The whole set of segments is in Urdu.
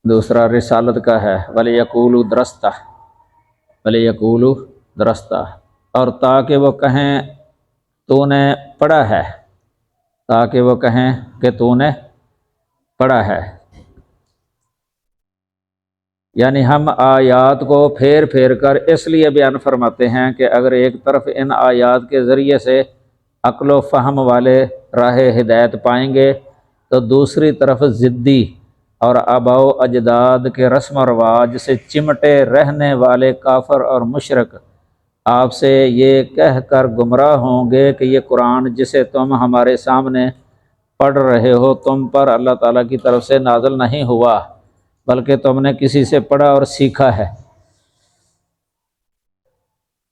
دوسرا رسالت کا ہے وَلِيَقُولُوا دَرَسْتَ، وَلِيَقُولُوا دَرَسْتَ، اور تاکہ وہ کہیں تو نے پڑھا ہے، تاکہ وہ کہیں کہ تو نے پڑھا ہے۔ یعنی ہم آیات کو پھیر پھیر کر اس لیے بیان فرماتے ہیں کہ اگر ایک طرف ان آیات کے ذریعے سے عقل و فہم والے راہ ہدایت پائیں گے تو دوسری طرف ضدی اور آباء و اجداد کے رسم و رواج سے چمٹے رہنے والے کافر اور مشرک آپ سے یہ کہہ کر گمراہ ہوں گے کہ یہ قرآن جسے تم ہمارے سامنے پڑھ رہے ہو تم پر اللہ تعالیٰ کی طرف سے نازل نہیں ہوا، بلکہ تم نے کسی سے پڑھا اور سیکھا ہے۔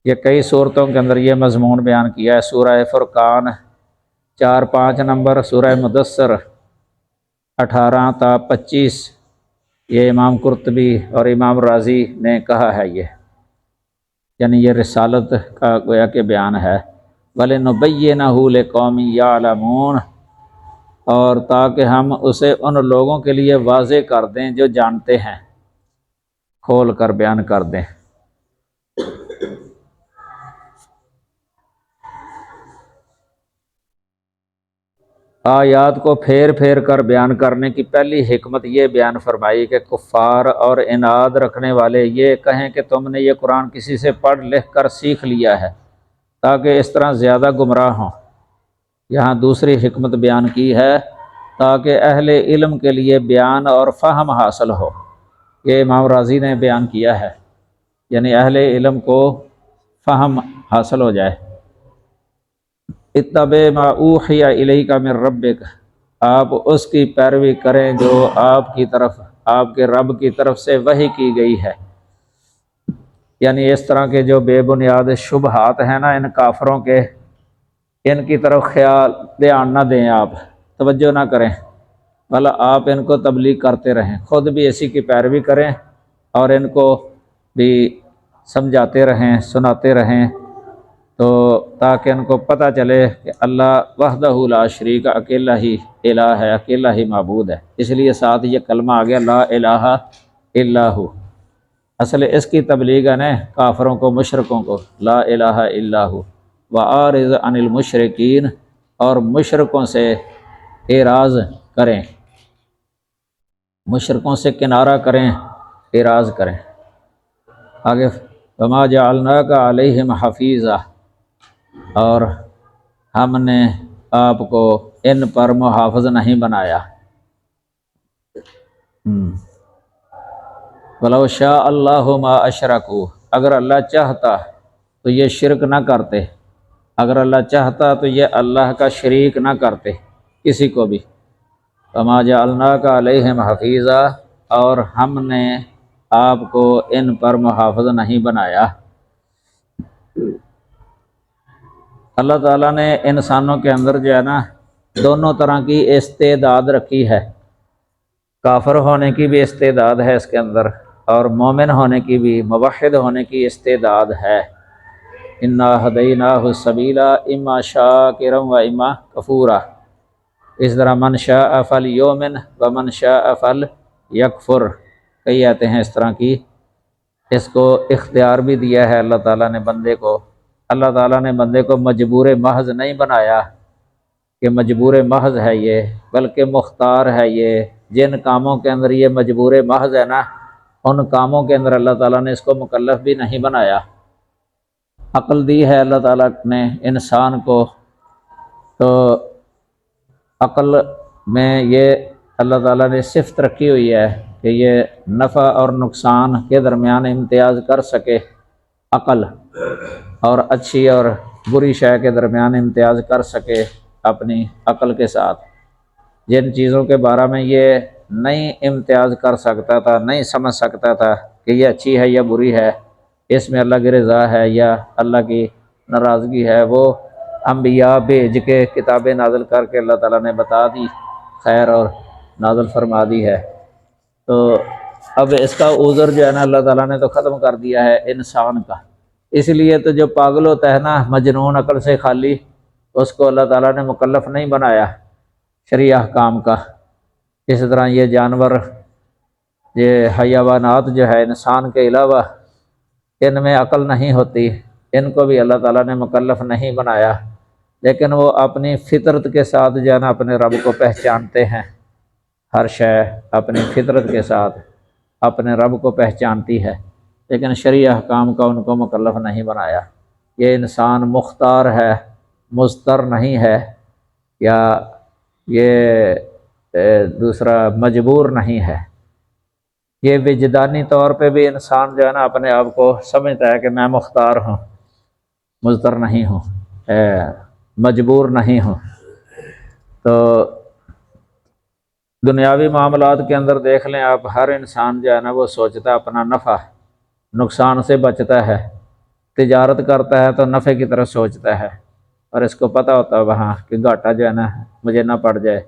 یہ کئی صورتوں کے اندر یہ مضمون بیان کیا ہے۔ سورہ فرقان 4-5 نمبر، سورہ مدثر 18 تا 25، یہ امام قرطبی اور امام رازی نے کہا ہے، یعنی یہ رسالت کا گویا کہ بیان ہے۔ وَلِنُبَيِّنَهُ لِقَوْمٍ يَعْلَمُونَ، اور تاکہ ہم اسے ان لوگوں کے لیے واضح کر دیں جو جانتے ہیں، کھول کر بیان کر دیں۔ آیات کو پھیر پھیر کر بیان کرنے کی پہلی حکمت یہ بیان فرمائی کہ کفار اور عناد رکھنے والے یہ کہیں کہ تم نے یہ قرآن کسی سے پڑھ لکھ کر سیکھ لیا ہے، تاکہ اس طرح زیادہ گمراہ ہوں۔ یہاں دوسری حکمت بیان کی ہے تاکہ اہل علم کے لیے بیان اور فہم حاصل ہو، یہ امام رازی نے بیان کیا ہے، یعنی اہل علم کو فہم حاصل ہو جائے۔ اتبع ما اوحی الیک من ربک، آپ اس کی پیروی کریں جو آپ کے رب کی طرف سے وحی کی گئی ہے۔ یعنی اس طرح کے جو بے بنیاد شبہات ہیں نا ان کافروں کے، ان کی طرف دھیان نہ دیں، آپ توجہ نہ کریں، بھلا آپ ان کو تبلیغ کرتے رہیں، خود بھی اسی کی پیروی کریں اور ان کو بھی سمجھاتے رہیں، سناتے رہیں، تو تاکہ ان کو پتہ چلے کہ اللہ وحدہ لا شریک، اکیلا ہی الہ ہے، اکیلا ہی معبود ہے۔ اس لیے ساتھ یہ کلمہ آ گیا لا الہ الا ہو۔ اصل اس کی تبلیغ ہے نا کافروں کو، مشرکوں کو، لا الہ الا ہو۔ وَأَعْرِضْ عَنِ الْمُشْرِكِينَ، اور مشرکوں سے اعراض کریں، مشرکوں سے کنارہ کریں، اعراض کریں۔ آگے وَمَا جَعَلْنَاكَ عَلَيْهِمْ حَفِيظًا، اور ہم نے آپ کو ان پر محافظ نہیں بنایا۔ وَلَوْ شَاءَ اللَّهُ مَا أَشْرَكُوا، اگر اللہ چاہتا تو یہ شرک نہ کرتے، اگر اللہ چاہتا تو یہ اللہ کا شریک نہ کرتے کسی کو بھی۔ وَمَا جَعَلْنَاكَ عَلَيْهِمْ حَفِيظًا، اور ہم نے آپ کو ان پر محافظ نہیں بنایا۔ اللہ تعالیٰ نے انسانوں کے اندر جو ہے نا دونوں طرح کی استعداد رکھی ہے، کافر ہونے کی بھی استعداد ہے اس کے اندر، اور مومن ہونے کی بھی، موحد ہونے کی استعداد ہے۔ اِنَّا هَدَيْنَاهُ السَّبِيلَ إِمَّا شَاكِرًا وَإِمَّا كَفُورًا، اس طرح من شاء فلیؤمن ومن شاء فلیکفر، کئی آتے ہیں اس طرح کی۔ اس کو اختیار بھی دیا ہے اللہ تعالیٰ نے بندے کو، اللہ تعالیٰ نے بندے کو مجبور محض نہیں بنایا کہ مجبور محض ہے یہ، بلکہ مختار ہے یہ۔ جن کاموں کے اندر یہ مجبور محض ہے نا ان کاموں کے اندر اللہ تعالیٰ نے اس کو مکلف بھی نہیں بنایا۔ عقل دی ہے اللہ تعالیٰ نے انسان کو، تو عقل میں یہ اللہ تعالیٰ نے صفت رکھی ہوئی ہے کہ یہ نفع اور نقصان کے درمیان امتیاز کر سکے، عقل، اور اچھی اور بری شے کے درمیان امتیاز کر سکے اپنی عقل کے ساتھ۔ جن چیزوں کے بارے میں یہ نہیں امتیاز کر سکتا تھا، نہیں سمجھ سکتا تھا کہ یہ اچھی ہے یا بری ہے، اس میں اللہ کی رضا ہے یا اللہ کی ناراضگی ہے، وہ انبیاء بھیج کے کتابیں نازل کر کے اللہ تعالیٰ نے بتا دی، خیر اور نازل فرما دی ہے۔ تو اب اس کا عذر جو ہے نا اللہ تعالیٰ نے تو ختم کر دیا ہے انسان کا۔ اس لیے تو جو پاگل ہوتا ہے نا، مجنون، عقل سے خالی، اس کو اللہ تعالیٰ نے مکلف نہیں بنایا شرعی احکام کا۔ اس طرح یہ جانور یہ حیوانات جو ہے انسان کے علاوہ ان میں عقل نہیں ہوتی، ان کو بھی اللہ تعالیٰ نے مکلف نہیں بنایا، لیکن وہ اپنی فطرت کے ساتھ جو ہے نا اپنے رب کو پہچانتے ہیں۔ ہر شے اپنی فطرت کے ساتھ اپنے رب کو پہچانتی ہے، لیکن شرعی احکام کا ان کو مکلف نہیں بنایا۔ یہ انسان مختار ہے، مضطر نہیں ہے، یا یہ دوسرا مجبور نہیں ہے۔ یہ وجدانی طور پہ بھی انسان جو ہے نا اپنے آپ کو سمجھتا ہے کہ میں مختار ہوں، مضطر نہیں ہوں، مجبور نہیں ہوں۔ تو دنیاوی معاملات کے اندر دیکھ لیں آپ، ہر انسان جو ہے نا وہ سوچتا ہے اپنا نفع، نقصان سے بچتا ہے۔ تجارت کرتا ہے تو نفع کی طرف سوچتا ہے، اور اس کو پتہ ہوتا ہے وہاں کہ گھاٹا جو ہے نا مجھے نہ پڑ جائے،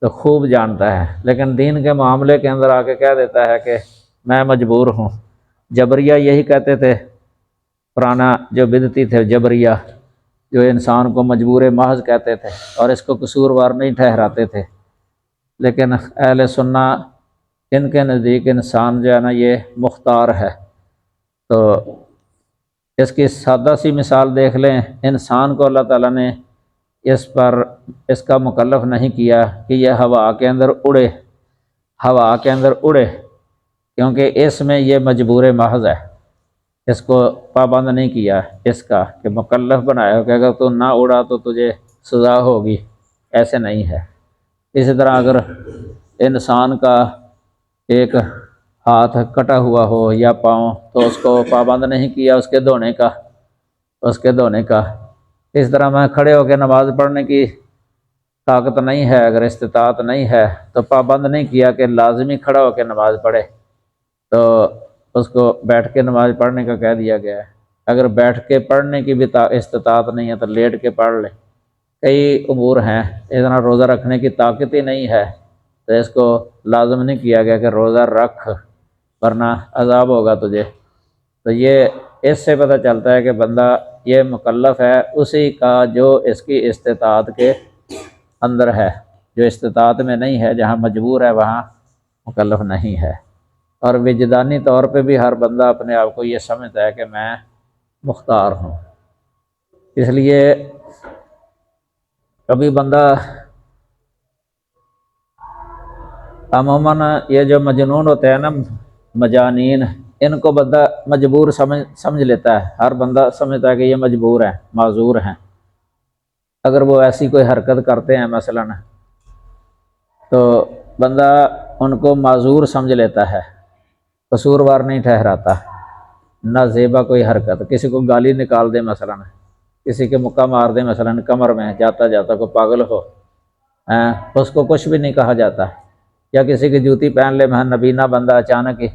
تو خوب جانتا ہے۔ لیکن دین کے معاملے کے اندر آ کے کہہ دیتا ہے کہ میں مجبور ہوں۔ جبریہ یہی کہتے تھے، پرانا جو بدعتی تھے جبریہ، جو انسان کو مجبور محض کہتے تھے اور اس کو قصوروار نہیں ٹھہراتے تھے، لیکن اہل سنہ ان کے نزدیک انسان جو ہے نا یہ مختار ہے۔ تو اس کی سادہ سی مثال دیکھ لیں، انسان کو اللہ تعالیٰ نے اس کا مکلف نہیں کیا کہ یہ ہوا کے اندر اڑے، کیونکہ اس میں یہ مجبور محض ہے۔ اس کو پابند نہیں کیا اس کا کہ مکلف بنایا کہ اگر تو نہ اڑا تو تجھے سزا ہوگی، ایسے نہیں ہے۔ اسی طرح اگر انسان کا ایک ہاتھ کٹا ہوا ہو یا پاؤں، تو اس کو پابند نہیں کیا اس کے دھونے کا۔ اس طرح میں کھڑے ہو کے نماز پڑھنے کی طاقت نہیں ہے، اگر استطاعت نہیں ہے تو پابند نہیں کیا کہ لازمی کھڑا ہو کے نماز پڑھے، تو اس کو بیٹھ کے نماز پڑھنے کا کہہ دیا گیا ہے۔ اگر بیٹھ کے پڑھنے کی بھی استطاعت نہیں ہے تو لیٹ کے پڑھ لے۔ کئی امور ہیں، اتنا روزہ رکھنے کی طاقت ہی نہیں ہے تو اس کو لازم نہیں کیا گیا کہ روزہ رکھ ورنہ عذاب ہوگا تجھے۔ تو یہ اس سے پتہ چلتا ہے کہ بندہ یہ مکلف ہے اسی کا جو اس کی استطاعت کے اندر ہے، جو استطاعت میں نہیں ہے، جہاں مجبور ہے وہاں مکلف نہیں ہے۔ اور وجدانی طور پہ بھی ہر بندہ اپنے آپ کو یہ سمجھتا ہے کہ میں مختار ہوں۔ اس لیے کبھی بندہ عموماً یہ جو مجنون ہوتے ہیں نا، مجانین، ان کو بندہ مجبور سمجھ لیتا ہے۔ ہر بندہ سمجھتا ہے کہ یہ مجبور ہیں، معذور ہیں۔ اگر وہ ایسی کوئی حرکت کرتے ہیں مثلاً، تو بندہ ان کو معذور سمجھ لیتا ہے، قصوروار نہیں ٹھہراتا۔ نہ زیبا کوئی حرکت، کسی کو گالی نکال دے مثلاً، کسی کے مکہ مار دے مثلاً کمر میں، جاتا جاتا کوئی پاگل ہو، اس کو کچھ بھی نہیں کہا جاتا۔ یا کسی کی جوتی پہن لے، نبینہ بندہ اچانک ہی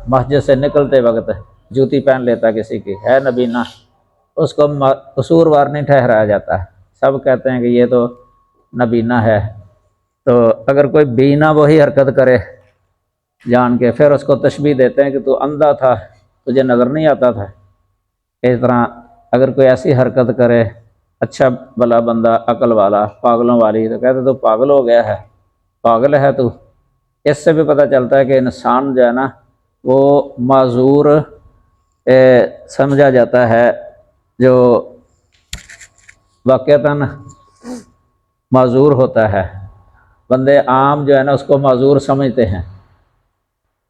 مسجد سے نکلتے وقت جوتی پہن لیتا کسی کی، ہے نبینہ، اس کو قصوروار نہیں ٹھہرایا جاتا۔ سب کہتے ہیں کہ یہ تو نبینہ ہے۔ تو اگر کوئی بینا وہی حرکت کرے جان کے، پھر اس کو تشبیہ دیتے ہیں کہ تو اندھا تھا، تجھے نظر نہیں آتا تھا۔ اس طرح اگر کوئی ایسی حرکت کرے، اچھا بھلا بندہ، عقل والا، پاگلوں والی، تو کہتے تو پاگل ہو گیا ہے، پاگل ہے تو۔ اس سے بھی پتہ چلتا ہے کہ انسان جو ہے نا وہ معذور سمجھا جاتا ہے، جو واقعتاً معذور ہوتا ہے۔ بندے عام جو ہے نا اس کو معذور سمجھتے ہیں۔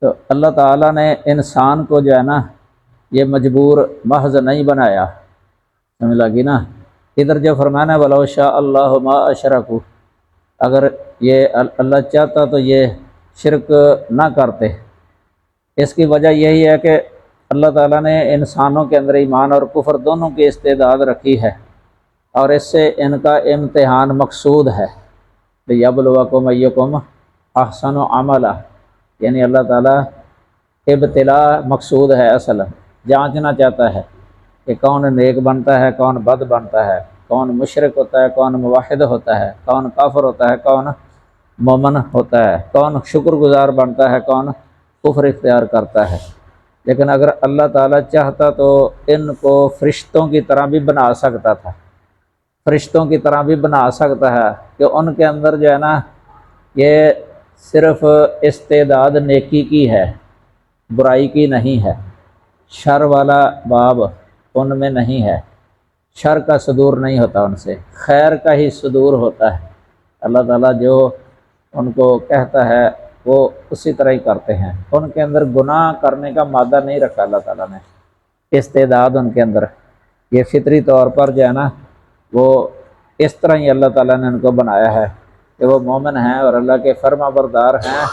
تو اللہ تعالیٰ نے انسان کو جو ہے نا یہ مجبور محض نہیں بنایا، سمجھ لگی نا۔ ادھر جو فرمانا ہے وَلَوْ شَاءَ اللَّهُ مَا أَشْرَكُوا، اگر یہ اللہ چاہتا تو یہ شرک نہ کرتے۔ اس کی وجہ یہی ہے کہ اللہ تعالیٰ نے انسانوں کے اندر ایمان اور کفر دونوں کی استعداد رکھی ہے، اور اس سے ان کا امتحان مقصود ہے۔ لِيَبْلُوَكُمْ أَيُّكُمْ أَحْسَنُ عَمَلًا، یعنی اللہ تعالیٰ ابتلا مقصود ہے، اصل جانچنا چاہتا ہے کہ کون نیک بنتا ہے، کون بد بنتا ہے، کون مشرک ہوتا ہے، کون موحد ہوتا ہے، کون کافر ہوتا ہے، کون مومن ہوتا ہے، کون شکر گزار بنتا ہے، کون کفر اختیار کرتا ہے۔ لیکن اگر اللہ تعالیٰ چاہتا تو ان کو فرشتوں کی طرح بھی بنا سکتا تھا، فرشتوں کی طرح بھی بنا سکتا ہے کہ ان کے اندر جو ہے نا یہ صرف استعداد نیکی کی ہے، برائی کی نہیں ہے۔ شر والا باب ان میں نہیں ہے، شر کا صدور نہیں ہوتا ان سے، خیر کا ہی صدور ہوتا ہے۔ اللہ تعالیٰ جو ان کو کہتا ہے وہ اسی طرح ہی کرتے ہیں۔ ان کے اندر گناہ کرنے کا مادہ نہیں رکھا اللہ تعالیٰ نے، استعداد ان کے اندر، یہ فطری طور پر جو ہے نا وہ اس طرح ہی اللہ تعالیٰ نے ان کو بنایا ہے کہ وہ مومن ہیں اور اللہ کے فرما بردار ہیں،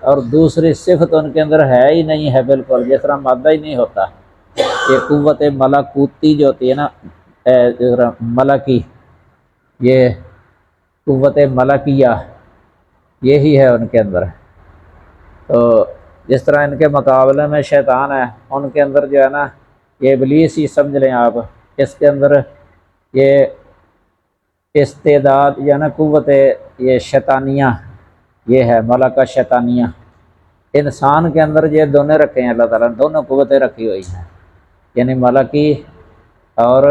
اور دوسری صفت ان کے اندر ہے ہی نہیں ہے بالکل، جس طرح مادہ ہی نہیں ہوتا۔ یہ قوت ملکوتی جو ہوتی ہے نا، ملکی، یہ قوت ملکیہ یہی ہے ان کے اندر۔ تو جس طرح ان کے مقابلے میں شیطان ہے، ان کے اندر جو ہے نا یہ ابلیس ہی سمجھ لیں آپ، اس کے اندر یہ استعداد یا نا قوت یہ شیطانیہ یہ ہے، ملکہ شیطانیہ۔ انسان کے اندر یہ دونوں رکھے ہیں اللہ تعالیٰ نے، دونوں قوتیں رکھی ہوئی ہیں، یعنی ملکی اور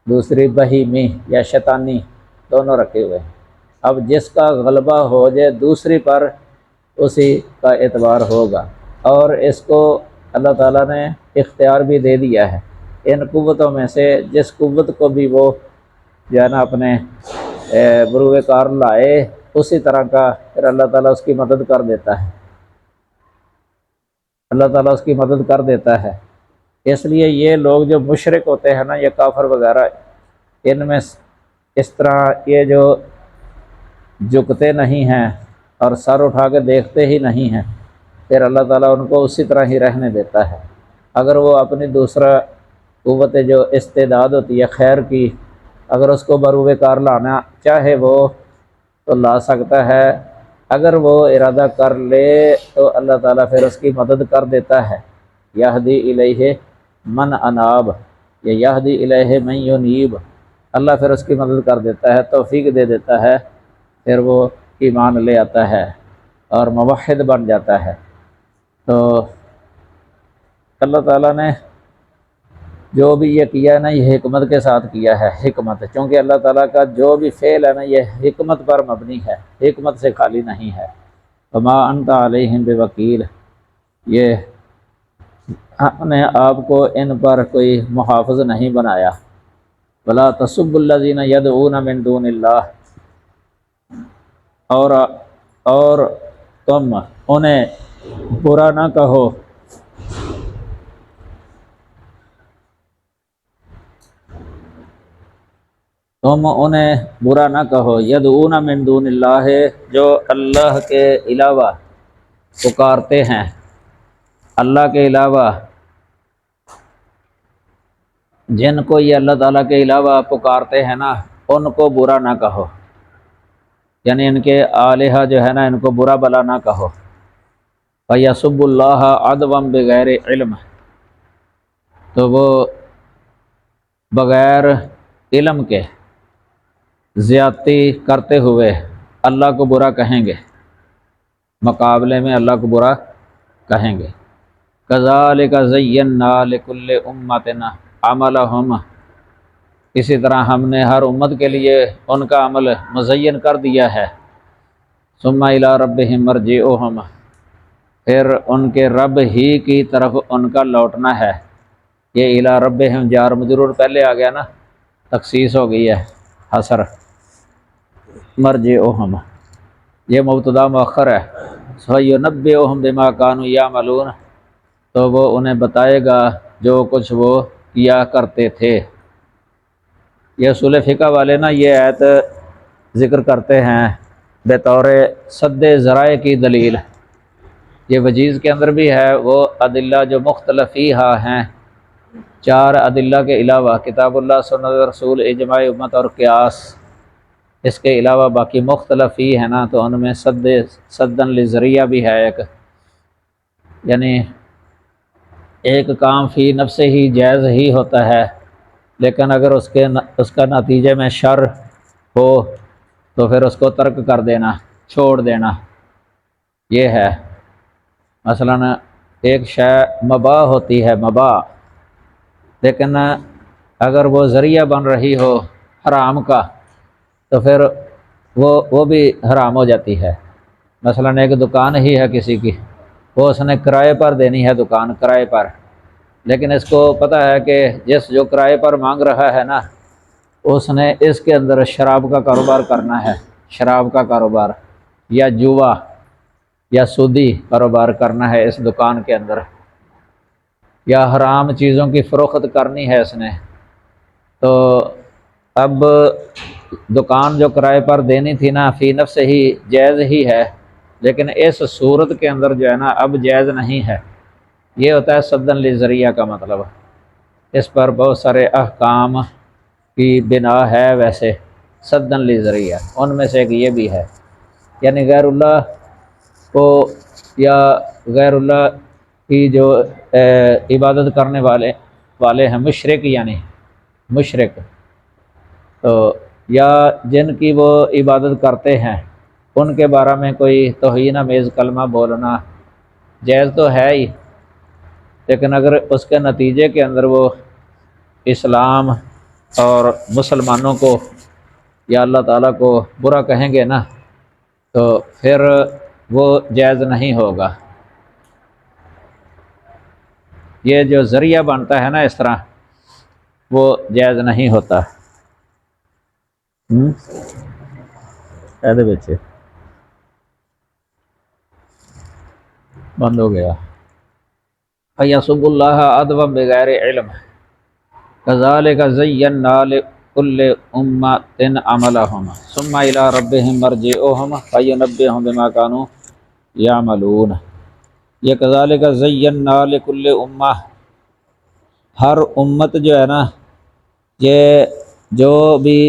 دوسری بہیمی یا شیطانی، دونوں رکھے ہوئے ہیں۔ اب جس کا غلبہ ہو جائے دوسری پر اسی کا اعتبار ہوگا، اور اس کو اللہ تعالیٰ نے اختیار بھی دے دیا ہے۔ ان قوتوں میں سے جس قوت کو بھی وہ جو ہے نا اپنے بروئے کار لائے، اسی طرح کا پھر اللہ تعالیٰ اس کی مدد کر دیتا ہے، اللہ تعالیٰ اس کی مدد کر دیتا ہے۔ اس لیے یہ لوگ جو مشرک ہوتے ہیں نا، یہ کافر وغیرہ، ان میں اس طرح یہ جو جھکتے نہیں ہیں اور سر اٹھا کے دیکھتے ہی نہیں ہیں، پھر اللہ تعالیٰ ان کو اسی طرح ہی رہنے دیتا ہے۔ اگر وہ اپنی دوسرا قوت جو استعداد ہوتی ہے خیر کی، اگر اس کو بروئے کار لانا چاہے وہ تو لا سکتا ہے، اگر وہ ارادہ کر لے تو اللہ تعالیٰ پھر اس کی مدد کر دیتا ہے۔ یہدی الیہ من اناب، یا یہدی الیہ من ینیب، اللہ پھر اس کی مدد کر دیتا ہے، توفیق دے دیتا ہے، پھر وہ ایمان لے آتا ہے اور موحد بن جاتا ہے۔ تو اللہ تعالیٰ نے جو بھی یہ کیا ہے نا، یہ حکمت کے ساتھ کیا ہے، حکمت، چونکہ اللہ تعالیٰ کا جو بھی فعل ہے نا یہ حکمت پر مبنی ہے، حکمت سے خالی نہیں ہے۔ وما انت علیہم بوکیل، یہ ہم نے آپ کو ان پر کوئی محافظ نہیں بنایا۔ ولا تسبوا الذین یدعون من دون اللہ، اور تم انہیں برا نہ کہو، تم انہیں برا نہ کہو، یدعون من دون اللہ، جو اللہ کے علاوہ پکارتے ہیں، اللہ کے علاوہ جن کو یہ اللہ تعالیٰ کے علاوہ پکارتے ہیں نا، ان کو برا نہ کہو، یعنی ان کے آلہہ جو ہے نا ان کو برا بلا نہ کہو۔ فَيَسُبُّ اللَّهَ عَدْوًا بِغَيْرِ علم، تو وہ بغیر علم کے زیادتی کرتے ہوئے اللہ کو برا کہیں گے، مقابلے میں اللہ کو برا کہیں گے۔ کذالک زینا لکل امۃ عملہم، اسی طرح ہم نے ہر امت کے لیے ان کا عمل مزین کر دیا ہے۔ ثم الی ربہم مرجعہم، پھر ان کے رب ہی کی طرف ان کا لوٹنا ہے۔ یہ الی ربہم جار مجرور پہلے آ گیا نا، تخصیص ہو گئی ہے، حصر، مرجعہم یہ مبتدا مؤخر ہے۔ سَيُنَبِّئُهُم بِمَا كَانُوا يَعْمَلُونَ، تو وہ انہیں بتائے گا جو کچھ وہ کیا کرتے تھے۔ یہ اصول فقہ والے نا یہ آیت ذکر کرتے ہیں بطور سد ذرائع کی دلیل، یہ وجیز کے اندر بھی ہے، وہ ادلہ جو مختلفیہ ہیں، چار ادلہ کے علاوہ کتاب اللہ، سنت رسول، اجماع امت اور قیاس، اس کے علاوہ باقی مختلفی ہے نا، تو ان میں سدن لذریعہ بھی ہے ایک، یعنی ایک کام فی نفس ہی جائز ہی ہوتا ہے، لیکن اگر اس کا نتیجے میں شر ہو تو پھر اس کو ترک کر دینا، چھوڑ دینا، یہ ہے۔ مثلا ایک شے مباح ہوتی ہے، مباح، لیکن اگر وہ ذریعہ بن رہی ہو حرام کا تو پھر وہ بھی حرام ہو جاتی ہے۔ مثلاً ایک دکان ہی ہے کسی کی، وہ اس نے کرائے پر دینی ہے دکان کرائے پر، لیکن اس کو پتہ ہے کہ جو کرائے پر مانگ رہا ہے نا، اس نے اس کے اندر شراب کا کاروبار کرنا ہے، شراب کا کاروبار یا جوا یا سودی کاروبار کرنا ہے اس دکان کے اندر، یا حرام چیزوں کی فروخت کرنی ہے اس نے، تو اب دکان جو کرائے پر دینی تھی نا فی نفس ہی جائز ہی ہے، لیکن اس صورت کے اندر جو ہے نا اب جائز نہیں ہے۔ یہ ہوتا ہے سدن للذریعہ کا مطلب، اس پر بہت سارے احکام کی بنا ہے ویسے سدن للذریعہ، ان میں سے ایک یہ بھی ہے، یعنی غیر اللہ کو یا غیر اللہ کی جو عبادت کرنے والے ہیں مشرک، یعنی مشرک تو یا جن کی وہ عبادت کرتے ہیں ان کے بارے میں کوئی توہین آمیز کلمہ بولنا جائز تو ہے ہی، لیکن اگر اس کے نتیجے کے اندر وہ اسلام اور مسلمانوں کو یا اللہ تعالیٰ کو برا کہیں گے نا تو پھر وہ جائز نہیں ہوگا۔ یہ جو ذریعہ بنتا ہے نا اس طرح وہ جائز نہیں ہوتا۔ بچے بند ہو گیا۔ فَيَسُبُّ اللَّهَ عَدْوًا بِغَيْرِ عِلْمٍ كَذَلِكَ زَيَّنَّا لِكُلِّ أُمَّةٍ عَمَلَهُمْ ثُمَّ إِلَىٰ رَبِّهِمْ مَرْجِعُهُمْ فَيُنَبِّئُهُم بِمَا كَانُوا يَعْمَلُونَ۔ یہ كَذَلِكَ زَيَّنَّا لِكُلِّ أُمَّةٍ، ہر امت جو ہے نا، یہ جو بھی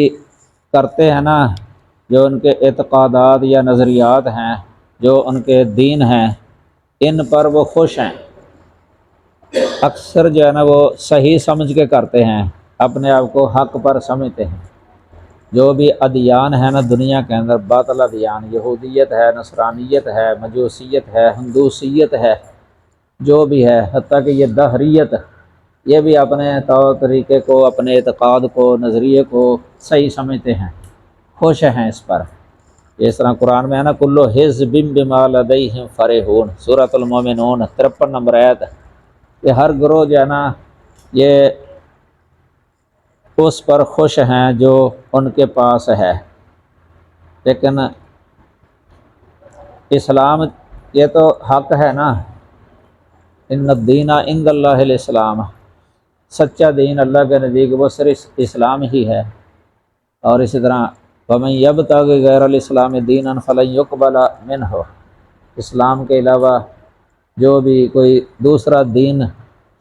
کرتے ہیں نا، جو ان کے اعتقادات یا نظریات ہیں، جو ان کے دین ہیں، ان پر وہ خوش ہیں، اکثر جو ہے نا وہ صحیح سمجھ کے کرتے ہیں، اپنے آپ کو حق پر سمجھتے ہیں۔ جو بھی ادیان ہے نا دنیا کے اندر، باطل ادیان، یہودیت ہے، نصرانیت ہے، مجوسیت ہے، ہندوسیت ہے، جو بھی ہے، حتیٰ کہ یہ دہریت، یہ بھی اپنے طور طریقے کو، اپنے اعتقاد کو، نظریے کو صحیح سمجھتے ہیں، خوش ہیں اس پر۔ اس طرح قرآن میں ہے نا کلو حزب بما لدیہم فرحون، سورۃ المومنون 53 نمبر آیت، کہ ہر گروہ جو ہے نا یہ اس پر خوش ہیں جو ان کے پاس ہے۔ لیکن اسلام یہ تو حق ہے نا، ان الدین عند اللہ الاسلام، سچا دین اللہ کے نزدیک وہ صرف اسلام ہی ہے۔ اور اسی طرح وَمَن يَبْتَغِ غَيْرَ الْإِسْلَامِ دِينًا فَلَن يُقْبَلَ مِنْهُ، اسلام کے علاوہ جو بھی کوئی دوسرا دین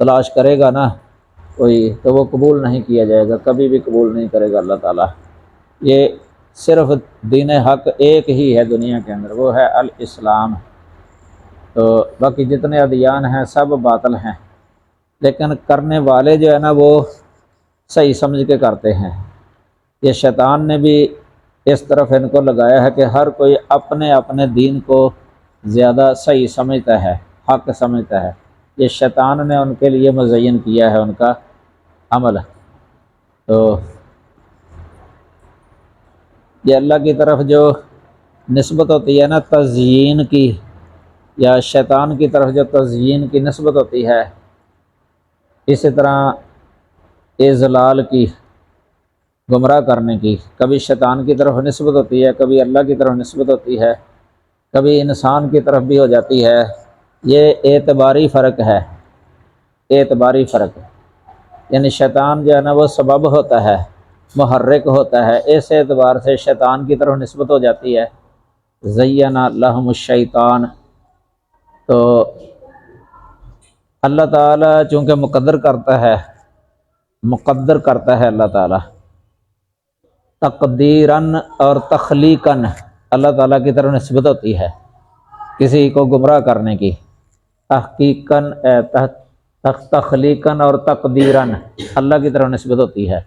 تلاش کرے گا نا کوئی، تو وہ قبول نہیں کیا جائے گا، کبھی بھی قبول نہیں کرے گا اللہ تعالیٰ۔ یہ صرف دین حق ایک ہی ہے دنیا کے اندر، وہ ہے الاسلام، تو باقی جتنے ادیان ہیں سب باطل ہیں، لیکن کرنے والے جو ہے نا وہ صحیح سمجھ کے کرتے ہیں۔ یہ شیطان نے بھی اس طرف ان کو لگایا ہے کہ ہر کوئی اپنے اپنے دین کو زیادہ صحیح سمجھتا ہے، حق سمجھتا ہے، یہ شیطان نے ان کے لیے مزین کیا ہے ان کا عمل۔ تو یہ اللہ کی طرف جو نسبت ہوتی ہے نا تزیین کی، یا شیطان کی طرف جو تزیین کی نسبت ہوتی ہے، اسی طرح اضلال کی، گمراہ کرنے کی، کبھی شیطان کی طرف نسبت ہوتی ہے، کبھی اللہ کی طرف نسبت ہوتی ہے، کبھی انسان کی طرف بھی ہو جاتی ہے۔ یہ اعتباری فرق ہے، اعتباری فرق، یعنی شیطان جو ہے نا وہ سبب ہوتا ہے، محرک ہوتا ہے، اس اعتبار سے شیطان کی طرف نسبت ہو جاتی ہے۔ زینا لہم الشیطان، تو اللہ تعالیٰ چونکہ مقدر کرتا ہے اللہ تعالیٰ تقدیراً اور تخلیقاً، اللہ تعالیٰ کی طرف نسبت ہوتی ہے کسی کو گمراہ کرنے کی، تحقیقاً تخلیقاً اور تقدیراً اللہ کی طرف نسبت ہوتی ہے۔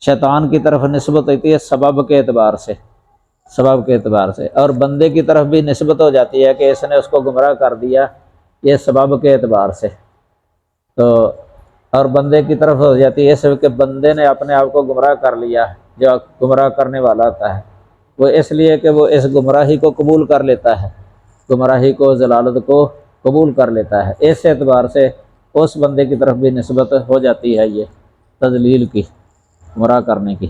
شیطان کی طرف نسبت ہوتی ہے سبب کے اعتبار سے، سبب کے اعتبار سے، اور بندے کی طرف بھی نسبت ہو جاتی ہے کہ اس نے اس کو گمراہ کر دیا، یہ سبب کے اعتبار سے، تو اور بندے کی طرف ہو جاتی ہے اس کہ بندے نے اپنے آپ کو گمراہ کر لیا، جو گمراہ کرنے والا ہوتا ہے وہ اس لیے کہ وہ اس گمراہی کو قبول کر لیتا ہے، گمراہی کو، ضلالت کو قبول کر لیتا ہے۔ اس اعتبار سے اس بندے کی طرف بھی نسبت ہو جاتی ہے یہ تضلیل کی، گمراہ کرنے کی۔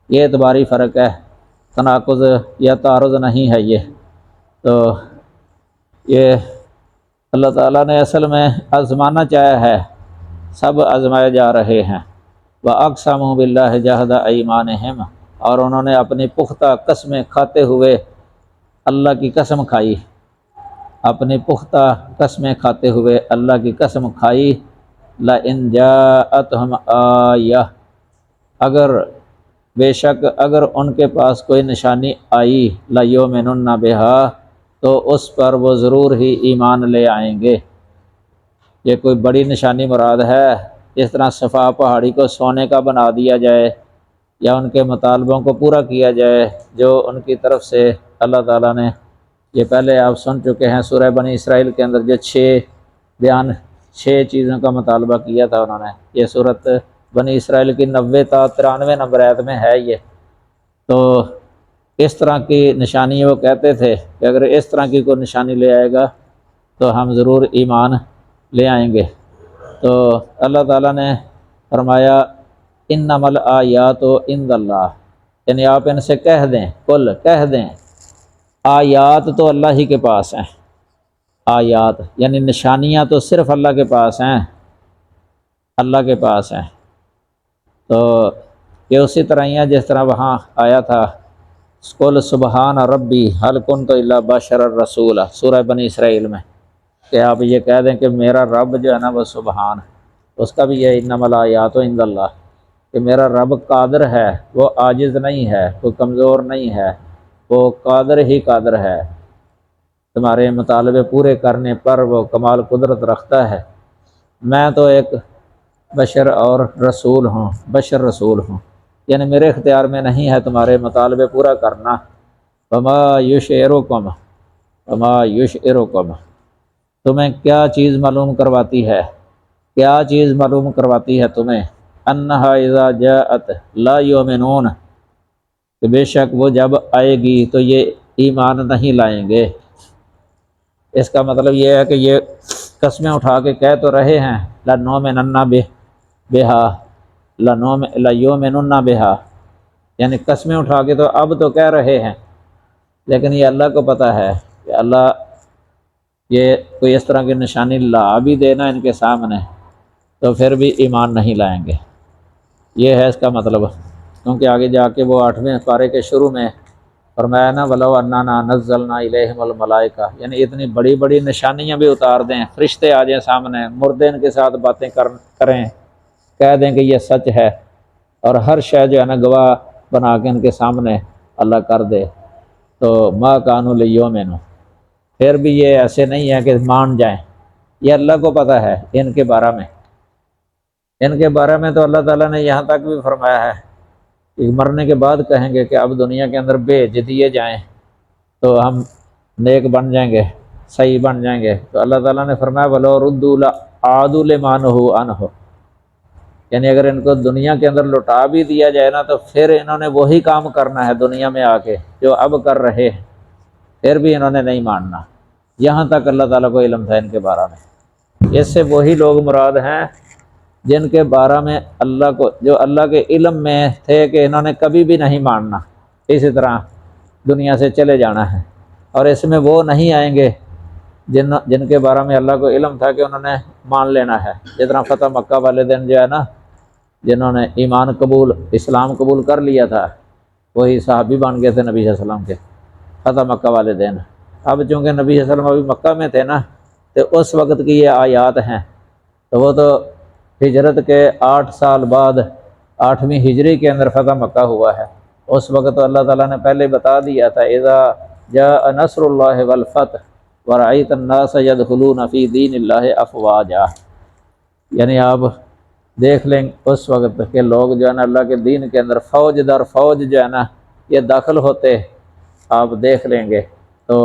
یہ اعتباری فرق ہے، تناقض یا تعارض نہیں ہے یہ۔ تو یہ اللہ تعالیٰ نے اصل میں آزمانا چاہا ہے، سب آزمائے جا رہے ہیں۔ وَأَقْسَمُوا بِاللَّهِ جَهْدَ أَيْمَانِهِمْ، اور انہوں نے اپنی پختہ قسمیں کھاتے ہوئے اللہ کی قسم کھائی، اپنی پختہ قسمیں کھاتے ہوئے اللہ کی قسم کھائی، لَإِنْ جَاءَتْهُمْ آیَةٌ، اگر بے شک اگر ان کے پاس کوئی نشانی آئی، لَيُؤْمِنُنَّ بِهَا، تو اس پر وہ ضرور ہی ایمان لے آئیں گے۔ یہ کوئی بڑی نشانی مراد ہے، جس طرح صفا پہاڑی کو سونے کا بنا دیا جائے یا ان کے مطالبوں کو پورا کیا جائے جو ان کی طرف سے اللہ تعالیٰ نے، یہ پہلے آپ سن چکے ہیں سورہ بنی اسرائیل کے اندر جو 6 چیزوں کا مطالبہ کیا تھا انہوں نے، یہ صورت بنی اسرائیل کی 90 تا 93 نمبر آیت میں ہے یہ۔ تو اس طرح کی نشانی وہ کہتے تھے کہ اگر اس طرح کی کوئی نشانی لے آئے گا تو ہم ضرور ایمان لے آئیں گے۔ تو اللہ تعالیٰ نے فرمایا انما الآیات عند اللہ، یعنی آپ ان سے کہہ دیں، کل کہہ دیں، آیات تو اللہ ہی کے پاس ہیں، آیات یعنی نشانیاں تو صرف اللہ کے پاس ہیں، اللہ کے پاس ہیں۔ تو یہ اسی طرح ہی ہے جس طرح وہاں آیا تھا قل سبحان ربی هل کنت الا بشرا رسولا، سورہ بنی اسرائیل میں، کہ آپ یہ کہہ دیں کہ میرا رب جو ہے نا وہ سبحان، اس کا بھی یہ انما الآیات عند اللہ، کہ میرا رب قادر ہے، وہ عاجز نہیں ہے، وہ کمزور نہیں ہے، وہ قادر ہی قادر ہے، تمہارے مطالبے پورے کرنے پر وہ کمال قدرت رکھتا ہے۔ میں تو ایک بشر اور رسول ہوں، بشر رسول ہوں، یعنی میرے اختیار میں نہیں ہے تمہارے مطالبے پورا کرنا۔ وما یشعرکم، وما یشعرکم، تمہیں کیا چیز معلوم کرواتی ہے، کیا چیز معلوم کرواتی ہے تمہیں، انہا اذا جاءت لا یؤمنون، کہ بے شک وہ جب آئے گی تو یہ ایمان نہیں لائیں گے۔ اس کا مطلب یہ ہے کہ یہ قسمیں اٹھا کے کہہ تو رہے ہیں لَنُؤْمِنَنَّ بِهَا، لَيُؤْمِنُنَّ بِهَا، یعنی قسمیں اٹھا کے تو اب تو کہہ رہے ہیں، لیکن یہ اللہ کو پتہ ہے کہ اللہ یہ کوئی اس طرح کی نشانی لا بھی دینا ان کے سامنے تو پھر بھی ایمان نہیں لائیں گے۔ یہ ہے اس کا مطلب، کیونکہ آگے جا کے وہ 8ویں پارے کے شروع میں فرمایا نا وَلَوْ أَنَّنَا نَزَّلْنَا إِلَيْهِمُ الْمَلَائِكَةَ، یعنی اتنی بڑی بڑی نشانیاں بھی اتار دیں، فرشتے آ جائیں سامنے، مردے ان کے ساتھ باتیں کریں، کہہ دیں کہ یہ سچ ہے، اور ہر شے جو ہے نا گواہ بنا کے ان کے سامنے اللہ کر دے، تو مَا كَانُوا لِيُؤْمِنُوا، پھر بھی یہ ایسے نہیں ہے کہ مان جائیں۔ یہ اللہ کو پتہ ہے ان کے بارے میں، ان کے بارے میں تو اللہ تعالیٰ نے یہاں تک بھی فرمایا ہے کہ مرنے کے بعد کہیں گے کہ اب دنیا کے اندر بھیج دیے جائیں تو ہم نیک بن جائیں گے، صحیح بن جائیں گے۔ تو اللہ تعالیٰ نے فرمایا وَلَوْ رُدُّوا لَعَادُوا لِمَا نُهُوا عَنْهُ، یعنی اگر ان کو دنیا کے اندر لوٹا بھی دیا جائے نا تو پھر انہوں نے وہی کام کرنا ہے دنیا میں آ کے جو اب کر رہے ہیں، پھر بھی انہوں نے نہیں ماننا۔ یہاں تک اللہ تعالیٰ کو علم تھا ان کے بارے میں۔ اس سے وہی لوگ مراد ہیں جن کے بارے میں اللہ کو، جو اللہ کے علم میں تھے کہ انہوں نے کبھی بھی نہیں ماننا، اسی طرح دنیا سے چلے جانا ہے، اور اس میں وہ نہیں آئیں گے جن کے بارے میں اللہ کو علم تھا کہ انہوں نے مان لینا ہے، جس طرح فتح مکہ والے دن جو ہے نا، جنہوں نے ایمان قبول، اسلام قبول کر لیا تھا، وہی صحابی بن گئے تھے نبی صلی اللہ علیہ وسلم کے فتح مکہ والے دن۔ اب چونکہ نبی صلی اللہ علیہ وسلم ابھی مکہ میں تھے نا، تو اس وقت کی یہ آیات ہیں، تو وہ تو ہجرت کے 8 سال بعد 8ویں ہجری کے اندر فتح مکہ ہوا ہے۔ اس وقت تو اللہ تعالیٰ نے پہلے بتا دیا تھا اذا جاء نصر اللہ والفتح ورأیت الناس یدخلون فی دین اللہ افواجا، یعنی آپ دیکھ لیں اس وقت کے لوگ جو ہے نا اللہ کے دین کے اندر فوج در فوج جو ہے نا یہ داخل ہوتے، آپ دیکھ لیں گے۔ تو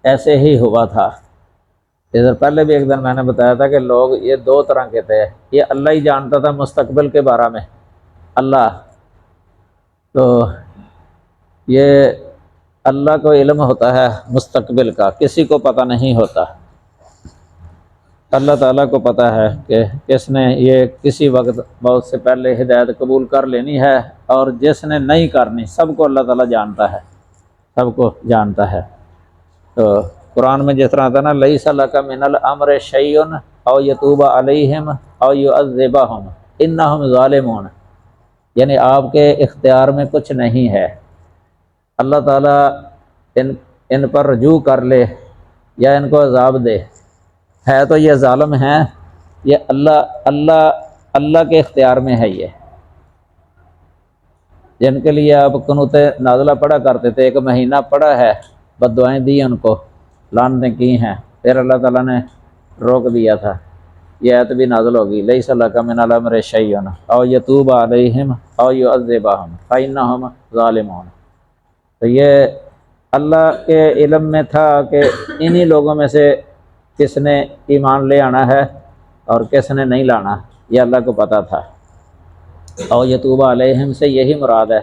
ایسے ہی ہوا تھا۔ ادھر پہلے بھی ایک دن میں نے بتایا تھا کہ لوگ یہ 2 طرح کے تھے، یہ اللہ ہی جانتا تھا مستقبل کے بارے میں، اللہ، تو یہ اللہ کو علم ہوتا ہے مستقبل کا، کسی کو پتہ نہیں ہوتا۔ اللہ تعالیٰ کو پتہ ہے کہ کس نے یہ کسی وقت موت سے پہلے ہدایت قبول کر لینی ہے، اور جس نے نہیں کرنی، سب کو اللہ تعالیٰ جانتا ہے، سب کو جانتا ہے۔ تو قرآن میں جس طرح تھا نا، لیس لک من الامر شیء او یتوب علیہم او یعذبہم انہم ظالمون، یعنی آپ کے اختیار میں کچھ نہیں ہے، اللہ تعالیٰ ان پر رجوع کر لے یا ان کو عذاب دے، ہے تو یہ ظالم ہیں، یہ اللہ کے اختیار میں ہے۔ یہ جن کے لیے آپ قنوت نازلہ پڑھا کرتے تھے، ایک مہینہ پڑھا ہے، بد دعائیں دی ان کو، لعنتیں کی ہیں، پھر اللہ تعالیٰ نے روک دیا تھا، یہ آیت بھی نازل ہوگی، لیس لک من الامر شیء او یتوب علیہم او یعذبہم فانہم ظالمون۔ تو یہ اللہ کے علم میں تھا کہ انہی لوگوں میں سے کس نے ایمان لے آنا ہے اور کس نے نہیں لانا، یہ اللہ کو پتہ تھا۔ او یتوب علیہم سے یہی مراد ہے،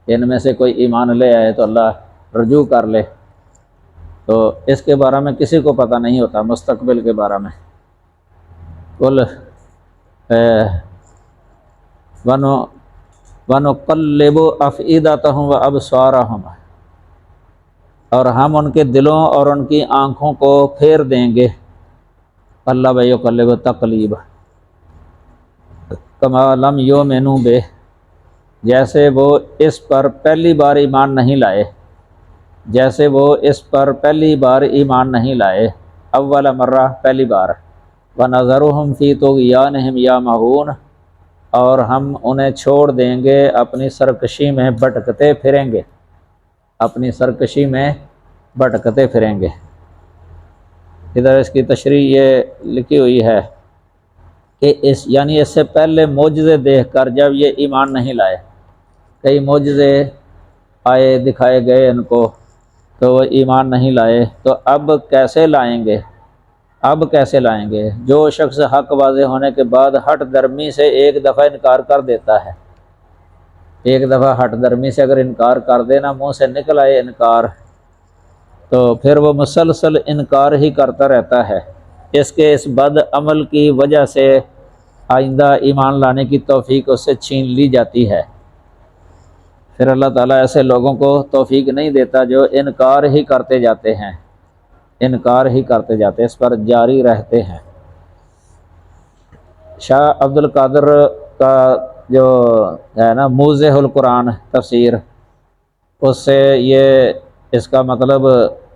ان میں سے کوئی ایمان لے آئے تو اللہ رجوع کر لے، تو اس کے بارے میں کسی کو پتہ نہیں ہوتا، مستقبل کے بارے میں۔ قل وَنُقَلِّبُ أَفْئِدَتَهُمْ وَأَبْصَارَهُمْ، اور ہم ان کے دلوں اور ان کی آنکھوں کو پھیر دیں گے، قَلَّبَ يُقَلِّبُ تَقْلِيبًا كَمَا لَمْ يُؤْمِنُوا بِهِ، جیسے وہ اس پر پہلی بار ایمان نہیں لائے، جیسے وہ اس پر پہلی بار ایمان نہیں لائے، اول مرہ پہلی بار، وَنَذَرُهُمْ فِي طُغْيَانِهِمْ يَعْمَهُونَ، اور ہم انہیں چھوڑ دیں گے اپنی سرکشی میں بھٹکتے پھریں گے، اپنی سرکشی میں بھٹکتے پھریں گے۔ ادھر اس کی تشریح یہ لکھی ہوئی ہے کہ یعنی اس سے پہلے معجزے دیکھ کر جب یہ ایمان نہیں لائے، کئی معجزے آئے دکھائے گئے ان کو تو وہ ایمان نہیں لائے، تو اب کیسے لائیں گے؟ اب کیسے لائیں گے؟ جو شخص حق واضح ہونے کے بعد ہٹ درمی سے ایک دفعہ انکار کر دیتا ہے، ایک دفعہ ہٹ درمی سے اگر انکار کر دینا، منہ سے نکل آئے انکار، تو پھر وہ مسلسل انکار ہی کرتا رہتا ہے، اس کے اس بد عمل کی وجہ سے آئندہ ایمان لانے کی توفیق اس سے چھین لی جاتی ہے۔ پھر اللہ تعالیٰ ایسے لوگوں کو توفیق نہیں دیتا جو انکار ہی کرتے جاتے ہیں، انکار ہی کرتے جاتے ہیں، اس پر جاری رہتے ہیں۔ شاہ عبد القادر کا جو ہے نا موضح القرآن تفسیر، اس سے یہ اس کا مطلب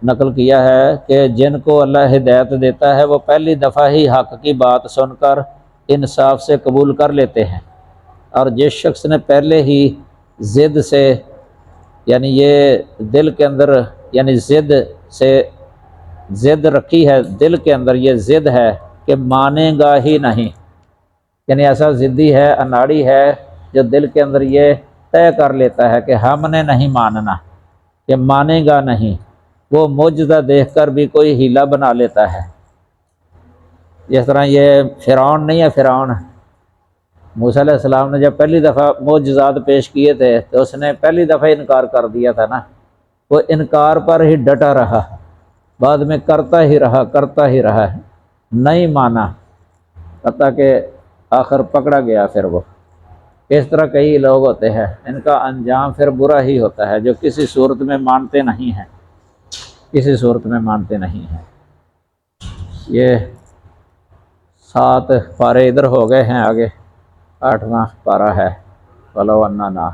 نقل کیا ہے کہ جن کو اللہ ہدایت دیتا ہے وہ پہلی دفعہ ہی حق کی بات سن کر انصاف سے قبول کر لیتے ہیں، اور جس شخص نے پہلے ہی ضد سے، یعنی یہ دل کے اندر، یعنی ضد رکھی ہے دل کے اندر، یہ ضد ہے کہ مانے گا ہی نہیں، یعنی ایسا ضدی ہے، اناڑی ہے، جو دل کے اندر یہ طے کر لیتا ہے کہ ہم نے نہیں ماننا، کہ مانے گا نہیں، وہ معجزہ دیکھ کر بھی کوئی ہیلا بنا لیتا ہے۔ جس طرح یہ فرعون نہیں ہے، فرعون موسیٰ علیہ السلام نے جب پہلی دفعہ معجزات پیش کیے تھے تو اس نے پہلی دفعہ انکار کر دیا تھا نا، وہ انکار پر ہی ڈٹا رہا، بعد میں کرتا ہی رہا، نہیں مانا، حتیٰ کہ آخر پکڑا گیا۔ پھر وہ اس طرح کئی لوگ ہوتے ہیں، ان کا انجام پھر برا ہی ہوتا ہے، جو کسی صورت میں مانتے نہیں ہیں، کسی صورت میں مانتے نہیں ہیں۔ یہ 7 پارے ادھر ہو گئے ہیں، آگے 8واں پارہ ہے، ولو اننا